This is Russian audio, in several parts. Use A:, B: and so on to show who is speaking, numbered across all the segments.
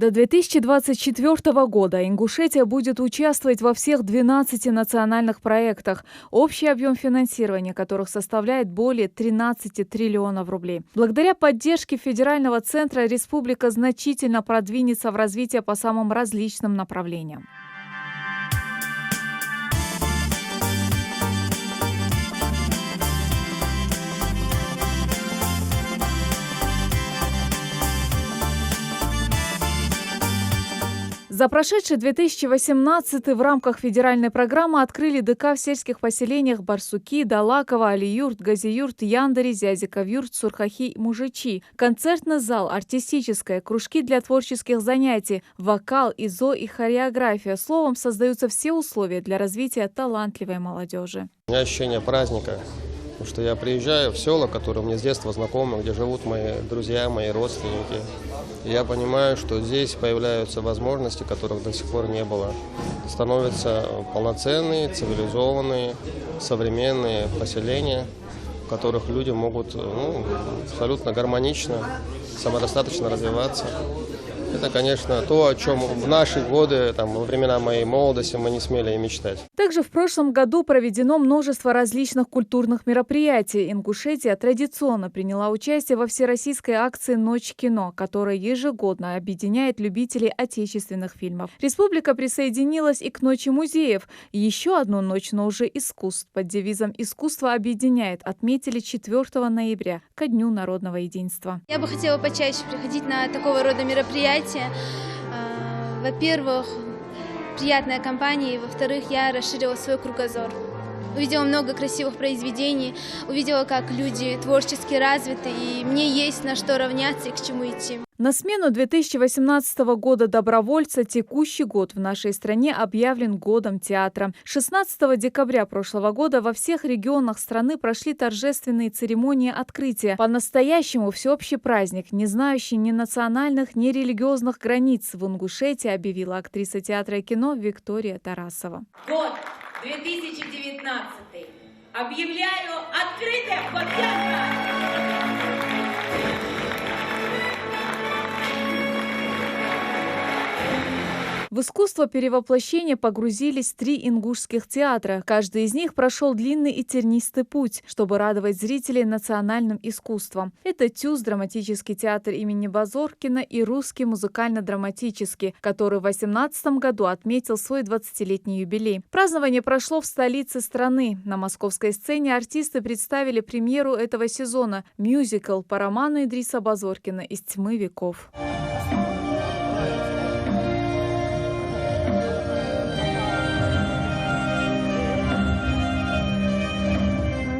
A: До 2024 года Ингушетия будет участвовать во всех 12 национальных проектах, общий объем финансирования которых составляет более 13 триллионов рублей. Благодаря поддержке федерального центра республика значительно продвинется в развитии по самым различным направлениям. За прошедший 2018 в рамках федеральной программы открыли ДК в сельских поселениях Барсуки, Далаково, Алиюрт, Газиюрт, Яндари, Зязиковюрт, Сурхахи, Мужичи. Концертный зал, артистическое, кружки для творческих занятий, вокал, изо и хореография. Словом, создаются все условия для развития талантливой молодежи.
B: У меня ощущение праздника, потому что я приезжаю в села, которые мне с детства знакомы, где живут мои друзья, мои родственники. И я понимаю, что здесь появляются возможности, которых до сих пор не было. Становятся полноценные, цивилизованные, современные поселения, в которых люди могут абсолютно гармонично, самодостаточно развиваться. Это, конечно, то, о чем в наши годы, во времена моей молодости, мы не смели и мечтать.
A: Также в прошлом году проведено множество различных культурных мероприятий. Ингушетия традиционно приняла участие во всероссийской акции «Ночь кино», которая ежегодно объединяет любителей отечественных фильмов. Республика присоединилась и к Ночи музеев. Еще одну ночь, но уже искусств под девизом «Искусство объединяет» отметили 4 ноября, ко Дню народного единства.
C: Я бы хотела почаще приходить на такого рода мероприятия. Во-первых, приятная компания, и во-вторых, я расширила свой кругозор. Увидела много красивых произведений, увидела, как люди творчески развиты, и мне есть на что равняться и к чему идти.
A: На смену 2018 года добровольца текущий год в нашей стране объявлен годом театра. 16 декабря прошлого года во всех регионах страны прошли торжественные церемонии открытия. По-настоящему всеобщий праздник, не знающий ни национальных, ни религиозных границ, в Ингушетии объявила актриса театра и кино Виктория Тарасова.
D: Год 2019. Объявляю открытым год театра!
A: В искусство перевоплощения погрузились 3 ингушских театра. Каждый из них прошел длинный и тернистый путь, чтобы радовать зрителей национальным искусством. Это ТЮЗ, драматический театр имени Базоркина, и Русский музыкально-драматический, который в 2018 году отметил свой 20-летний юбилей. Празднование прошло в столице страны. На московской сцене артисты представили премьеру этого сезона – мюзикл по роману Идриса Базоркина «Из тьмы веков».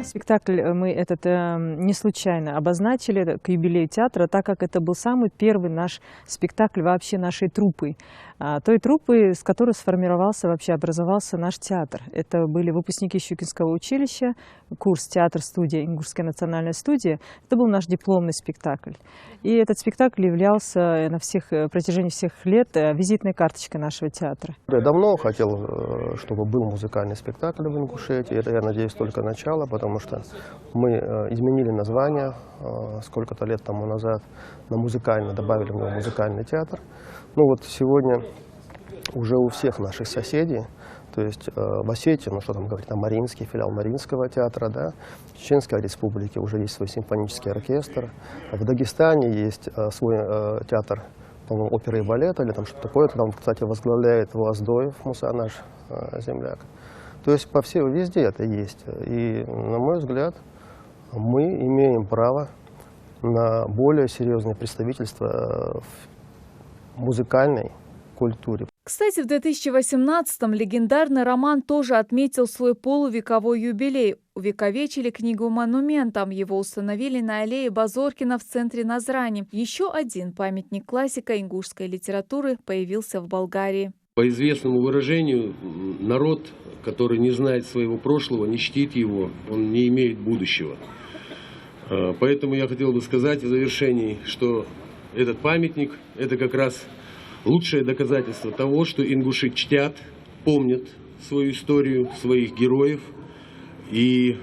E: Спектакль мы этот не случайно обозначили к юбилею театра, так как это был самый первый наш спектакль вообще нашей труппы. Той труппы, с которой сформировался, вообще образовался наш театр. Это были выпускники Щукинского училища, курс театр-студия, Ингушская национальная студия. Это был наш дипломный спектакль. И этот спектакль являлся на протяжении всех лет визитной карточкой нашего театра.
B: Я давно хотел, чтобы был музыкальный спектакль в Ингушетии. Это, я надеюсь, только начало, потому что мы изменили название сколько-то лет тому назад на музыкальный, добавили в него музыкальный театр. Ну вот сегодня уже у всех наших соседей, то есть в Осетии, что там говорить, Маринский, филиал Маринского театра, да, в Чеченской республике уже есть свой симфонический оркестр, в Дагестане есть свой театр, по-моему, оперы и балета или там что-то такое, там, кстати, возглавляет Влаздоев Муса, наш земляк. То есть везде это есть. И, на мой взгляд, мы имеем право на более серьезное представительство в музыкальной культуре.
A: Кстати, в 2018-м легендарный роман тоже отметил свой полувековой юбилей. Увековечили книгу монументом. Его установили на аллее Базоркина в центре Назрани. Еще один памятник классика ингушской литературы появился в Болгарии.
F: По известному выражению, народ, который не знает своего прошлого, не чтит его, он не имеет будущего. Поэтому я хотел бы сказать в завершении, что этот памятник – это как раз лучшее доказательство того, что ингуши чтят, помнят свою историю, своих героев и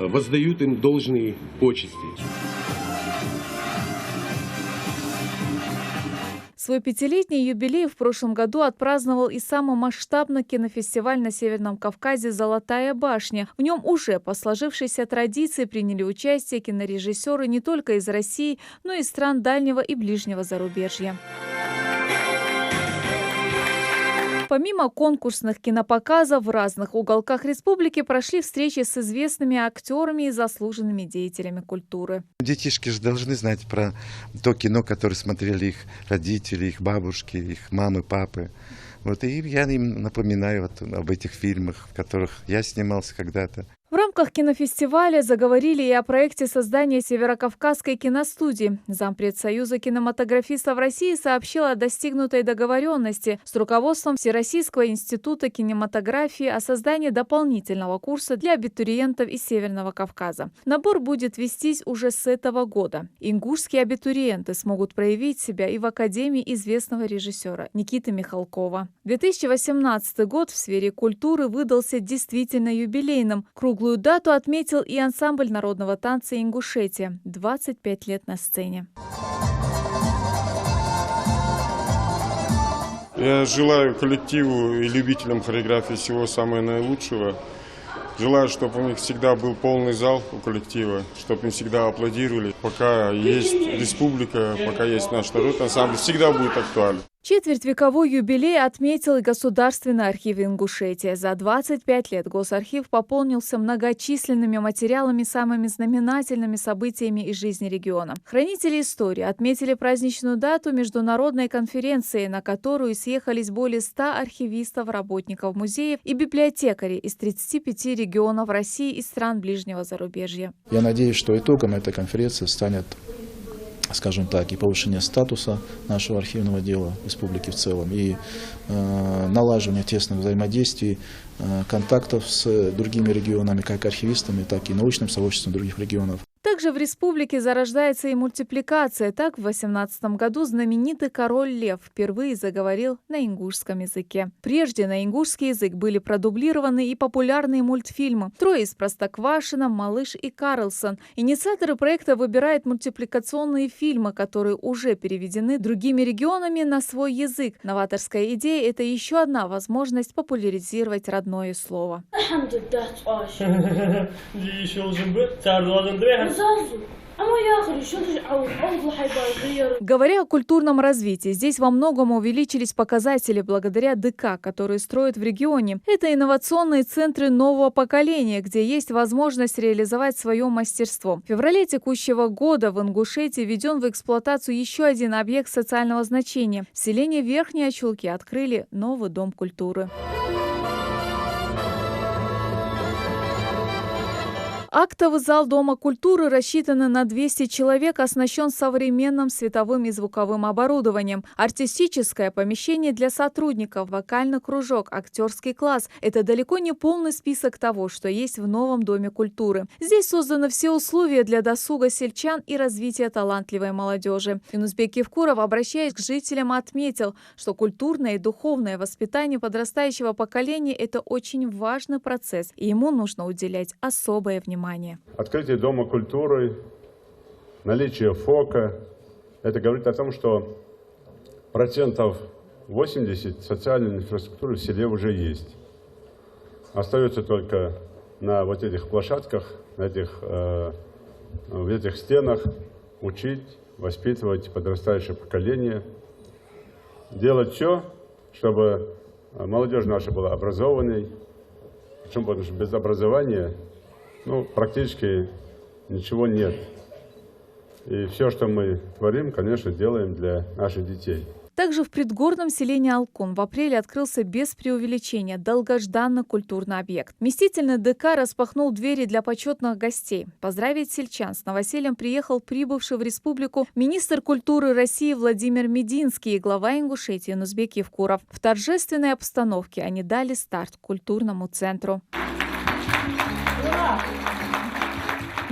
F: воздают им должные почести.
A: Свой 5-летний юбилей в прошлом году отпраздновал и самый масштабный кинофестиваль на Северном Кавказе «Золотая башня». В нем уже по сложившейся традиции приняли участие кинорежиссеры не только из России, но и стран дальнего и ближнего зарубежья. Помимо конкурсных кинопоказов в разных уголках республики прошли встречи с известными актерами и заслуженными деятелями культуры.
G: Детишки же должны знать про то кино, которое смотрели их родители, их бабушки, их мамы, папы. Вот, и я им напоминаю об этих фильмах, в которых я снимался когда-то.
A: В рамках кинофестиваля заговорили и о проекте создания Северокавказской киностудии. Зампред Союза кинематографистов России сообщил о достигнутой договоренности с руководством Всероссийского института кинематографии о создании дополнительного курса для абитуриентов из Северного Кавказа. Набор будет вестись уже с этого года. Ингушские абитуриенты смогут проявить себя и в Академии известного режиссера Никиты Михалкова. 2018 год в сфере культуры выдался действительно юбилейным. Круглую дату отметил и ансамбль народного танца «Ингушетия» – 25 лет на сцене.
H: Я желаю коллективу и любителям хореографии всего самого наилучшего. Желаю, чтобы у них всегда был полный зал у коллектива, чтобы им всегда аплодировали. Пока есть республика, пока есть наш народ, ансамбль всегда будет актуален.
A: Четвертьвековой юбилей отметил и Государственный архив Ингушетии. За 25 лет Госархив пополнился многочисленными материалами, самыми знаменательными событиями из жизни региона. Хранители истории отметили праздничную дату международной конференции, на которую съехались более 100 архивистов, работников музеев и библиотекарей из 35 регионов России и стран ближнего зарубежья.
I: Я надеюсь, что итогом этой конференции станет, скажем так, и повышение статуса нашего архивного дела республики в целом, и налаживание тесных взаимодействий, контактов с другими регионами, как архивистами, так и научным сообществом других регионов.
A: Также в республике зарождается и мультипликация. Так, в 2018 году знаменитый король Лев впервые заговорил на ингушском языке. Прежде на ингушский язык были продублированы и популярные мультфильмы «Трое из Простоквашино», «Малыш» и «Карлсон». Инициаторы проекта выбирают мультипликационные фильмы, которые уже переведены другими регионами на свой язык. Новаторская идея – это еще одна возможность популяризировать родное слово. Говоря о культурном развитии, здесь во многом увеличились показатели благодаря ДК, которые строят в регионе. Это инновационные центры нового поколения, где есть возможность реализовать свое мастерство. В феврале текущего года в Ингушетии введен в эксплуатацию еще один объект социального значения. В селении Верхние Очулки открыли новый дом культуры. Актовый зал Дома культуры рассчитан на 200 человек, оснащен современным световым и звуковым оборудованием. Артистическое помещение для сотрудников, вокальный кружок, актерский класс – это далеко не полный список того, что есть в новом Доме культуры. Здесь созданы все условия для досуга сельчан и развития талантливой молодежи. Юнусбек Евкуров, обращаясь к жителям, отметил, что культурное и духовное воспитание подрастающего поколения – это очень важный процесс, и ему нужно уделять особое внимание.
J: Открытие Дома культуры, наличие ФОКа, это говорит о том, что 80% социальной инфраструктуры в селе уже есть. Остается только на вот этих площадках, в этих стенах учить, воспитывать подрастающее поколение, делать все, чтобы молодежь наша была образованной, причем потому что без образования практически ничего нет. И все, что мы творим, конечно, делаем для наших детей.
A: Также в предгорном селении Алкун в апреле открылся без преувеличения долгожданный культурный объект. Вместительный ДК распахнул двери для почетных гостей. Поздравить сельчан с новосельем приехал прибывший в республику министр культуры России Владимир Мединский и глава Ингушетии Юнусбек Евкуров. В торжественной обстановке они дали старт культурному центру.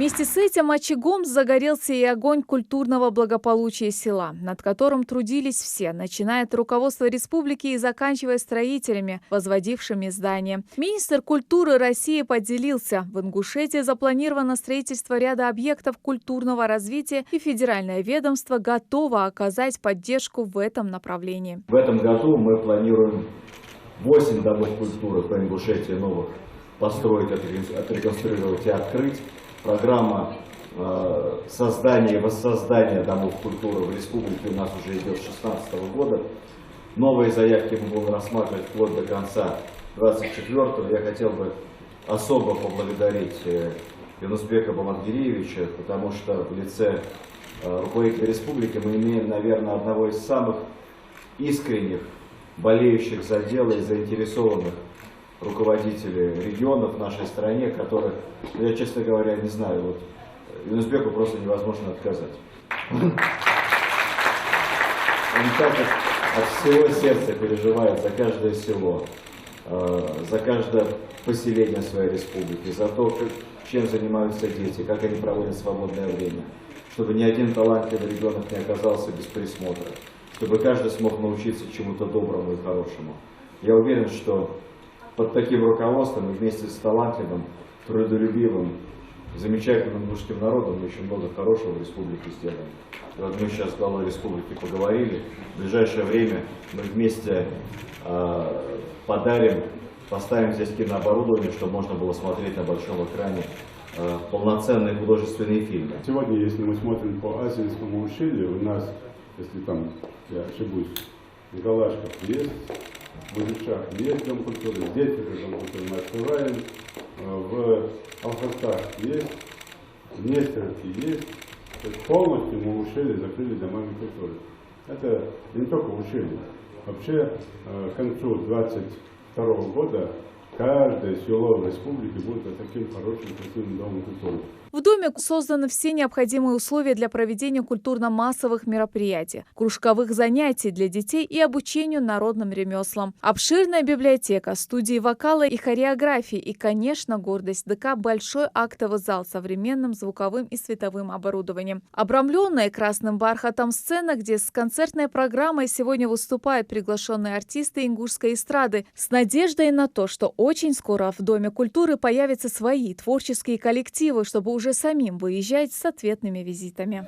A: Вместе с этим очагом загорелся и огонь культурного благополучия села, над которым трудились все, начиная от руководства республики и заканчивая строителями, возводившими здания. Министр культуры России поделился: в Ингушетии запланировано строительство ряда объектов культурного развития, и федеральное ведомство готово оказать поддержку в этом направлении.
K: В этом году мы планируем 8 домов культуры по Ингушетии новых построить, отреконструировать и открыть. Программа создания и воссоздания домов культуры в республике у нас уже идет с 2016 года. Новые заявки мы будем рассматривать вплоть до конца 2024-го. Я хотел бы особо поблагодарить Юнусбека Бамангириевича, потому что в лице руководителя республики мы имеем, наверное, одного из самых искренних, болеющих за дело и заинтересованных руководителей регионов в нашей стране, которых, я, честно говоря, не знаю, вот Юнусбеку просто невозможно отказать. Он так от всего сердца переживает за каждое село, за каждое поселение своей республики, за то, чем занимаются дети, как они проводят свободное время, чтобы ни один талантливый ребенок не оказался без присмотра, чтобы каждый смог научиться чему-то доброму и хорошему. Я уверен, что под таким руководством и вместе с талантливым, трудолюбивым, замечательным ингушским народом мы еще много хорошего в республике сделаем. Вот мы сейчас с главой республики поговорили. В ближайшее время мы вместе поставим здесь кинооборудование, чтобы можно было смотреть на большом экране полноценные художественные фильмы.
J: Сегодня, если мы смотрим по Азинскому ущелью, у нас, если там, я ошибусь, в Галашках есть, в Бузичах есть Дом культуры, здесь это Дом культуры мы открываем, в Алхастах есть, в Нестеровке есть. То есть полностью мы ущелье закрыли домами культуры. Это не только ущелье. Вообще, к концу 2022 года каждое село в республике будет таким хорошим, красивым домом культуры.
A: В доме созданы все необходимые условия для проведения культурно-массовых мероприятий, кружковых занятий для детей и обучению народным ремеслам. Обширная библиотека, студии вокала и хореографии и, конечно, гордость ДК – большой актовый зал с современным звуковым и световым оборудованием. Обрамленная красным бархатом сцена, где с концертной программой сегодня выступают приглашенные артисты ингушской эстрады, с надеждой на то, что очень скоро в Доме культуры появятся свои творческие коллективы, чтобы уже самим выезжать с ответными визитами.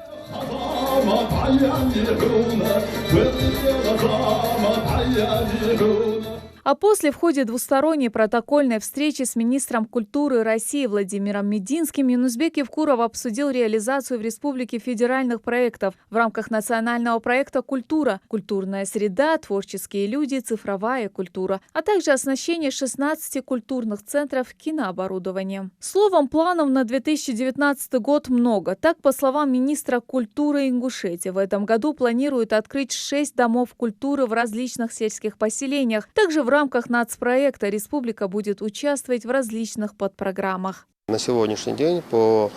A: А после, в ходе двусторонней протокольной встречи с министром культуры России Владимиром Мединским, Юнусбек Евкуров обсудил реализацию в республике федеральных проектов в рамках национального проекта «Культура», «Культурная среда», «Творческие люди», «Цифровая культура», а также оснащение 16 культурных центров кинооборудованием. Словом, планов на 2019 год много. Так, по словам министра культуры Ингушетии, в этом году планируют открыть 6 домов культуры в различных сельских поселениях. Также в рамках нацпроекта республика будет участвовать в различных подпрограммах.
B: На сегодняшний день по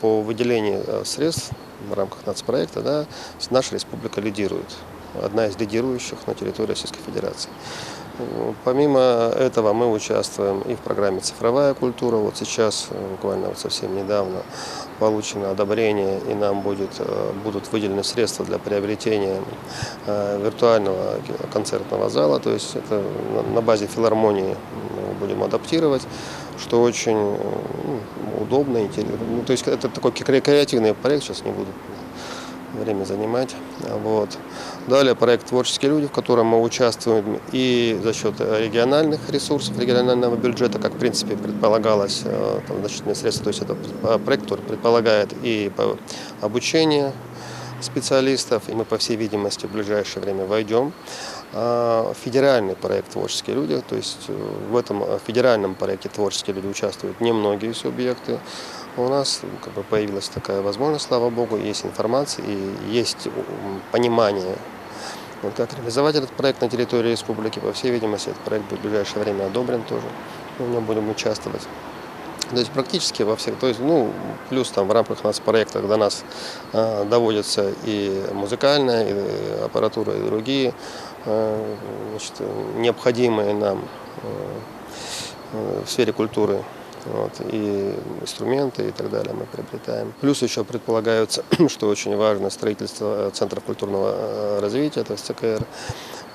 B: выделению средств в рамках нацпроекта наша республика лидирует. Одна из лидирующих на территории Российской Федерации. Помимо этого мы участвуем и в программе «Цифровая культура». Вот сейчас, буквально совсем недавно, получено одобрение, и нам будут выделены средства для приобретения виртуального концертного зала. То есть это на базе филармонии мы будем адаптировать, что очень удобно и интересно. То есть это такой креативный проект, сейчас не буду время занимать. Вот. Далее проект «Творческие люди», в котором мы участвуем и за счет региональных ресурсов, регионального бюджета, как в принципе предполагалось, там значительные средства. То есть это проект, который предполагает и обучение специалистов, и мы, по всей видимости, в ближайшее время войдем. Федеральный проект «Творческие люди», то есть в этом федеральном проекте «Творческие люди» участвуют немногие субъекты. У нас появилась такая возможность, слава богу, есть информация и есть понимание, как реализовать этот проект на территории республики. По всей видимости, этот проект будет в ближайшее время одобрен тоже, мы в нем будем участвовать. То есть практически во всех, то есть, плюс там в рамках нацпроекта до нас доводится и музыкальная, и аппаратура, и другие необходимые нам в сфере культуры Вот, и инструменты и так далее мы приобретаем. Плюс еще предполагается, что очень важно строительство центров культурного развития, то есть ЦКР.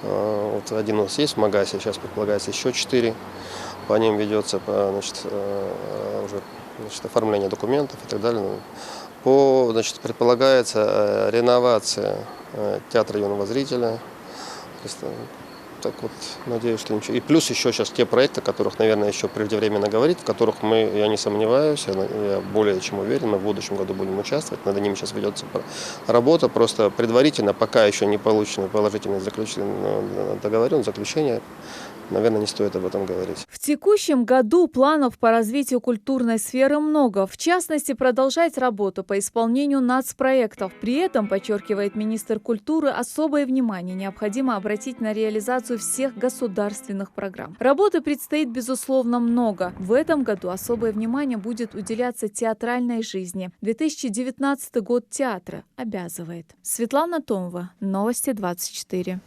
B: Вот один у нас есть в Магасе, сейчас предполагается еще 4. По ним ведется уже оформление документов и так далее. Предполагается реновация театра юного зрителя. Так вот, надеюсь, что ничего. И плюс еще сейчас те проекты, о которых, наверное, еще преждевременно говорить, в которых я не сомневаюсь, я более чем уверен, мы в будущем году будем участвовать. Над ними сейчас ведется работа, просто предварительно, пока еще не получено положительное заключение, наверное, не стоит об этом говорить.
A: В текущем году планов по развитию культурной сферы много. В частности, продолжать работу по исполнению нацпроектов. При этом, подчеркивает министр культуры, особое внимание необходимо обратить на реализацию всех государственных программ. Работы предстоит, безусловно, много. В этом году особое внимание будет уделяться театральной жизни. 2019 год театра обязывает. Светлана Томова, Новости 24.